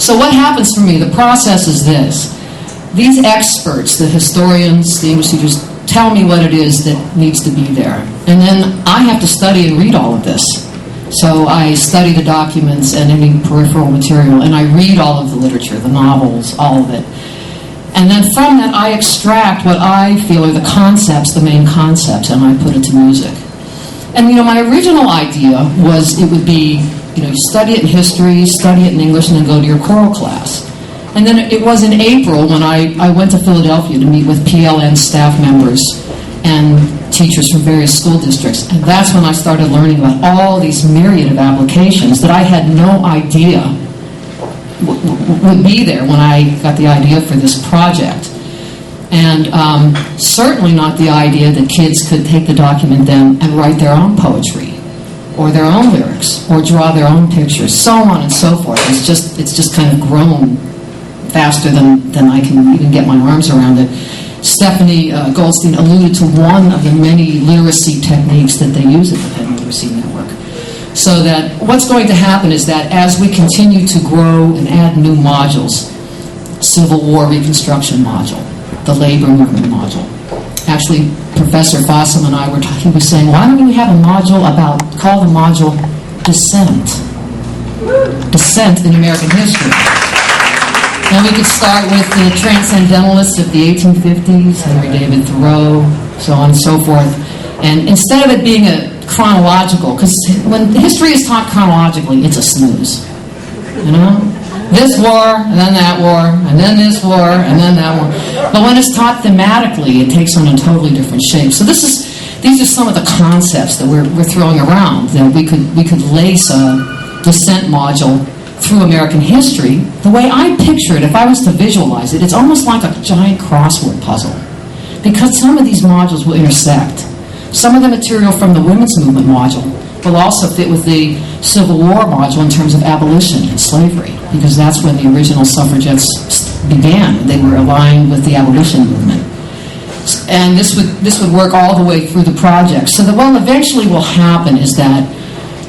So what happens for me, the process is this. These experts, the historians, the English teachers, tell me what it is that needs to be there. And then I have to study and read all of this. So I study the documents and any peripheral material, and I read all of the literature, the novels, all of it. And then from that, I extract what I feel are the concepts, the main concepts, and I put it to music. And, my original idea was it would be, you study it in history, study it in English, and then go to your choral class. And then it was in April when I went to Philadelphia to meet with PLN staff members and teachers from various school districts. And that's when I started learning about all these myriad of applications that I had no idea would be there when I got the idea for this project. And certainly not the idea that kids could take the document then and write their own poetry or their own lyrics or draw their own pictures, so on and so forth. It's just kind of grown faster than I can even get my arms around it. Stephanie Goldstein alluded to one of the many literacy techniques that they use at the Penn Literacy Network. So that what's going to happen is that as we continue to grow and add new modules, Civil War Reconstruction module, the labor movement module. Actually, Professor Fossum and I were talking, he was saying, why don't we have a module call the module Dissent. Dissent in American history. And we could start with the transcendentalists of the 1850s, Henry David Thoreau, so on and so forth. And instead of it being a chronological, because when history is taught chronologically, it's a snooze. This war, and then that war, and then this war, and then that war. But when it's taught thematically, it takes on a totally different shape. So these are some of the concepts that we're throwing around. That we could lace a Dissent module through American history. The way I picture it, if I was to visualize it, it's almost like a giant crossword puzzle. Because some of these modules will intersect. Some of the material from the women's movement module will also fit with the Civil War module in terms of abolition and slavery, because that's when the original suffragettes began. They were aligned with the abolition movement. And this would work all the way through the project. So that what eventually will happen is that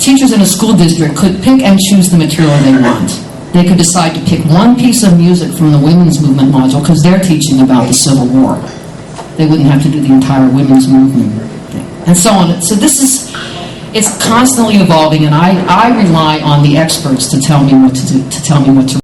teachers in a school district could pick and choose the material they want. They could decide to pick one piece of music from the women's movement module because they're teaching about the Civil War. They wouldn't have to do the entire women's movement thing, and so on. So it's constantly evolving, and I rely on the experts to tell me what to do, to tell me what to